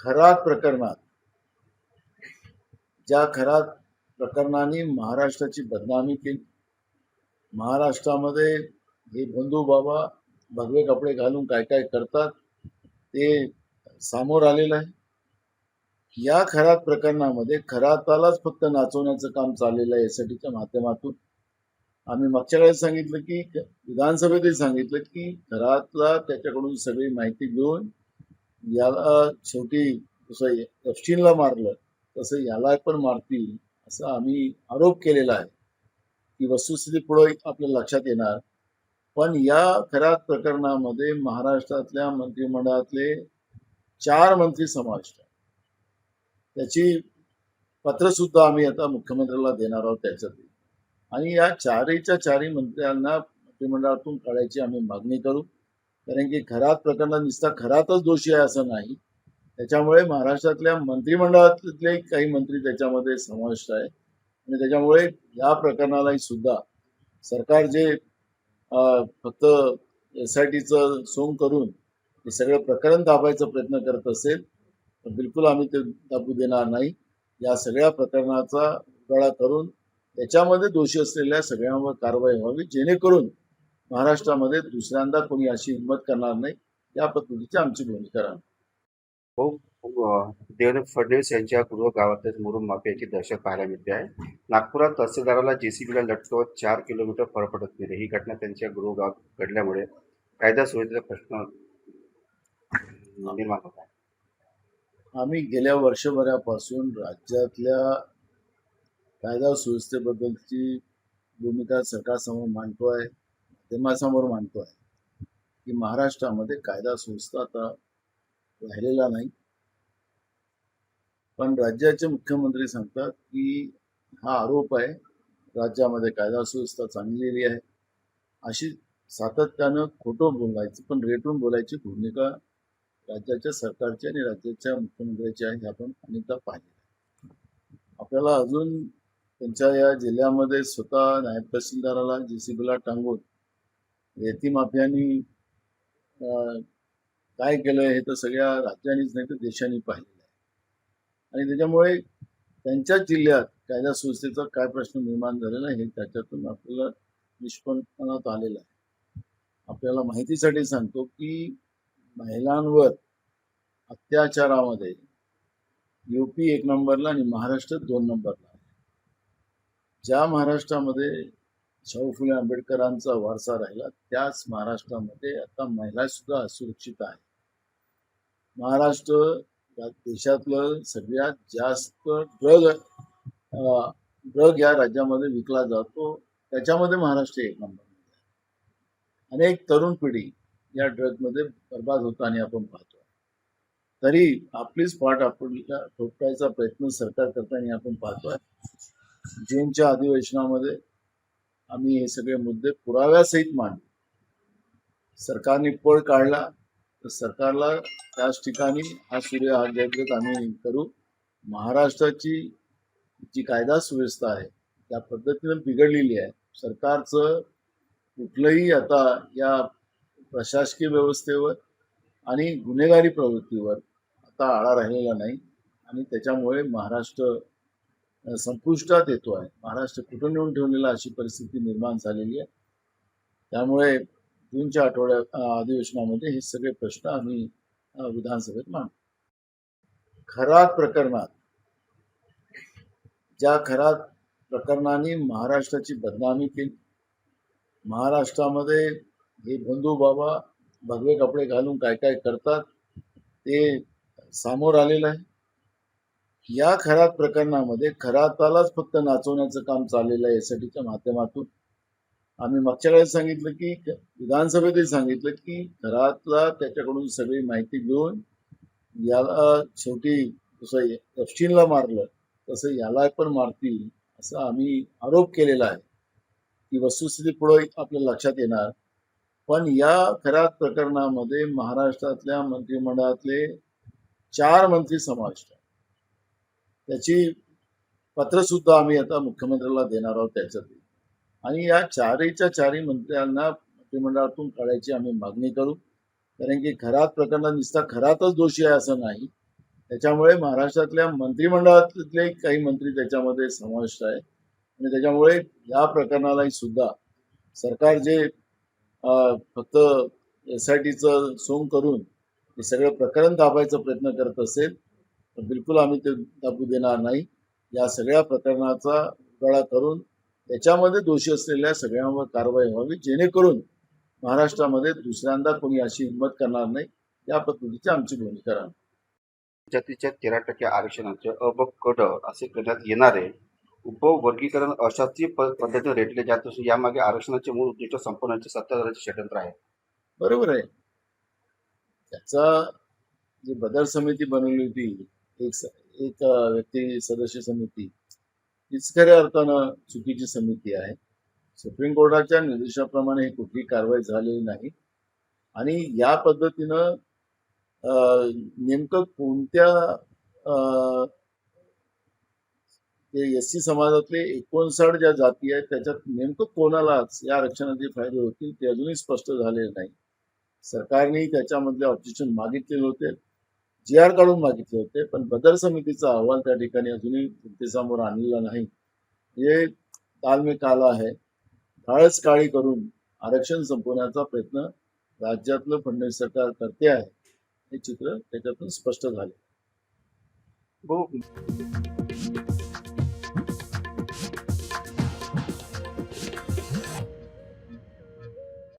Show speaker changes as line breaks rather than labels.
खरात प्रकरणात ज्या खरात प्रकरणाने महाराष्ट्राची बदनामी केली, महाराष्ट्रामध्ये हे बंधू बाबा भगवे कपडे घालून काय काय करतात ते समोर आलेलं आहे. या खरात प्रकरणामध्ये खरातालाच फक्त नाचवण्याचं काम चाललेलं आहे. एसआयटीच्या माध्यमातून आम्ही मागच्या वेळेस सांगितलं की विधानसभेतही सांगितलं की खरातला त्याच्याकडून सगळी माहिती घेऊन याला शेवटी जसं एफशीनला मारलं तसं याला पण मारतील असं आम्ही आरोप केलेला आहे. की वस्तुस्थिती पुढे आपल्या लक्षात येणार. पण या खरात प्रकरणामध्ये महाराष्ट्रातल्या मंत्रिमंडळातले 4 मंत्री समाविष्ट आहेत. त्याची पत्र सुद्धा आम्ही आता मुख्यमंत्र्याला देणार आहोत त्याच्यात. आणि या चारही मंत्र्यांना मंत्रिमंडळातून काढायची आम्ही मागणी करू. कारण की खरात प्रकरणात नुसता खरातच दोषी आहे असं नाही. त्याच्यामुळे महाराष्ट्रातल्या मंत्रिमंडळातले काही मंत्री त्याच्यामध्ये समाविष्ट आहे आणि त्याच्यामुळे या प्रकरणालाही सुद्धा सरकार जे फक्त एसआयटीचं सोंग करून हे सगळं प्रकरण दाबायचा प्रयत्न करत असेल तर बिलकुल आम्ही ते दाबू देणार नाही. या सगळ्या प्रकरणाचा उगाळा करून त्याच्यामध्ये दोषी असलेल्या सगळ्यांवर कारवाई व्हावी, जेणेकरून महाराष्ट्रामध्ये दुसऱ्यांदा कोणी अशी हिंमत करणार नाही. या पद्धतीची आमची भूमिका राहणार.
देवेंद्र फडणवीस यांच्या पूर्व गावातच मुरुम माफियाची दहशत पाहायला मिळते आहे. नागपुरात तहसीलदाराला जेसीबीला लटकवत 4 किलोमीटर फरफटत नेले. ही घटना त्यांच्या गृहगावात घडल्यामुळे कायदा सुव्यवस्थेचा प्रश्न निर्माण होत आहे.
आम्ही गेल्या वर्षभरापासून राज्यातल्या कायदा सुव्यवस्थेबद्दलची भूमिका सरकारसमोर मांडतोय, माध्यमासमोर मांडतोय की महाराष्ट्रामध्ये कायदा सुव्यवस्था आता राहिलेला नाही. पण राज्याचे मुख्यमंत्री सांगतात की हा आरोप आहे, राज्यामध्ये कायदा सुव्यवस्था चांगलेली आहे. अशी सातत्यानं खोटं बोलायचं पण रेटून बोलायची भूमिका राज्याच्या सरकारची आणि राज्याच्या मुख्यमंत्र्याची आहे. हे आपण अनेकदा पाहिले. आपल्याला अजून त्यांच्या या जिल्ह्यामध्ये स्वतः नायब तहसीलदाराला जेसीबीला टांगून रेती माफियांनी काय केलं हे तर सगळ्या राज्यांनीच नाही तर देशांनी पाहिलेलं आहे. आणि त्याच्यामुळे त्यांच्याच जिल्ह्यात कायदा सुव्यवस्थेचा काय प्रश्न निर्माण झालेला आहे हे त्याच्यातून आपल्याला निष्पन्नात आलेलं आहे. आपल्याला माहितीसाठी सांगतो की महिलांवर अत्याचारामध्ये यूपी 1 नंबरला आणि महाराष्ट्र 2 नंबरला आहे. ज्या महाराष्ट्रामध्ये शाहू फुले आंबेडकरांचा वारसा राहिला त्याच महाराष्ट्रामध्ये आता महिला सुद्धा असुरक्षित आहे. महाराष्ट्र या देशातलं सगळ्यात जास्त ड्रग या राज्यामध्ये विकला जातो, त्याच्यामध्ये महाराष्ट्र 1 नंबरमध्ये आहे. अनेक तरुण पिढी या ड्रगमध्ये बर्बाद होताना आपण पाहतो. तरी आपलीच पाठ आपल्याला ठोकायचा प्रयत्न सरकार करताना आपण पाहतोय. जूनच्या अधिवेशनामध्ये आम्ही हे सगळे मुद्दे पुराव्यासहित मांडले. सरकारने पळ काढला तर सरकारला त्याच ठिकाणी हा सूर्य हात देत आम्ही करू. महाराष्ट्राची जी कायदा सुव्यवस्था आहे त्या पद्धतीनं बिघडलेली आहे. सरकारचं कुठलंही आता या प्रशासकीय व्यवस्थेवर आणि गुन्हेगारी प्रवृत्तीवर आता आळा राहिलेला नाही आणि त्याच्यामुळे महाराष्ट्र संपुष्टात येतो आहे. महाराष्ट्र कुठं नेऊन ठेवलेला अशी परिस्थिती निर्माण झालेली आहे. त्यामुळे जूनच्या अधिवेशनामध्ये हे सगळे प्रश्न आम्ही विधानसभेत मांडू. खरात प्रकरणात ज्या खरात प्रकरणाने महाराष्ट्राची बदनामी केली, महाराष्ट्रामध्ये हे बंधू बाबा भगवे कपडे घालून काय काय करतात ते समोर आलेलं आहे. या खरात प्रकरणामध्ये खरातालाच फक्त नाचवण्याचं काम चाललेलं आहे. एसआयटीच्या माध्यमातून आम्ही मागच्या वेळेस सांगितलं की विधानसभेतही सांगितलं की खरातला त्याच्याकडून सगळी माहिती घेऊन याला शेवटी जसं एफशीनला मारलं तसं याला पण मारतील असं आम्ही आरोप केलेला आहे. की वस्तुस्थिती पुढे आपल्या लक्षात येणार. पण या खरात प्रकरणामध्ये महाराष्ट्रातल्या मंत्रिमंडळातले 4 मंत्री समाविष्ट आहेत. त्याची पत्र सुद्धा आम्ही आता मुख्यमंत्र्याला देणार आहोत त्याच्यात. आणि या चारही मंत्र्यांना मंत्रिमंडळातून काढायची आम्ही मागणी करू. कारण की खरात प्रकरणात नुसता खरातच दोषी आहे असं नाही. त्याच्यामुळे महाराष्ट्रातल्या मंत्रिमंडळातले काही मंत्री त्याच्यामध्ये समाविष्ट आहे आणि त्याच्यामुळे या प्रकरणालाही सुद्धा सरकार जे फक्त SITचं सोंग करून हे सगळं प्रकरण दाबायचा प्रयत्न करत असेल तर बिलकुल आम्ही ते दाबू देणार नाही. या सगळ्या प्रकरणाचा उगाळा करून त्याच्यामध्ये दोषी असलेल्या सगळ्यांवर कारवाई व्हावी, जेणेकरून महाराष्ट्रामध्ये दुसऱ्यांदा कोणी अशी हिंमत करणार नाही. या पद्धतीची आमची भूमिका राहणार.
जातीच्या 13% आरक्षणाचे अ, ब, क, ड असे करण्यात येणारे उपवर्गीकरण अशास्त्रीय पद्धतीने रेटले जात असून यामागे आरक्षणाचे मूळ उद्दिष्ट संपवण्याचे सत्ताधाऱ्यांचे षडयंत्र आहे.
बरोबर आहे. त्याचा जी बदर समिती बनवली होती, एक व्यक्ती सदस्य समिती, हीच खऱ्या अर्थानं चुकीची समिती आहे. सुप्रीम कोर्टाच्या निर्देशाप्रमाणे ही कुठली कारवाई झालेली नाही आणि या पद्धतीनं नेमकं कोणत्या ते SC समाजातले 59 ज्या जाती आहेत त्याच्यात नेमकं कोणालाच या आरक्षणाचे फायदे होतील ते अजूनही स्पष्ट झालेले नाही. सरकारने त्याच्यामधले ऑब्जेक्शन मागितलेले होते, GR काढून मागितले होते, पण बदर समितीचा अहवाल त्या ठिकाणी अजूनही जनतेसमोर आणलेला नाही. हे काल में काला आहे. काळच काळी करून आरक्षण संपवण्याचा प्रयत्न राज्यातलं फडणवीस सरकार करते आहे. हे चित्र त्याच्यातून स्पष्ट झाले.
भाऊ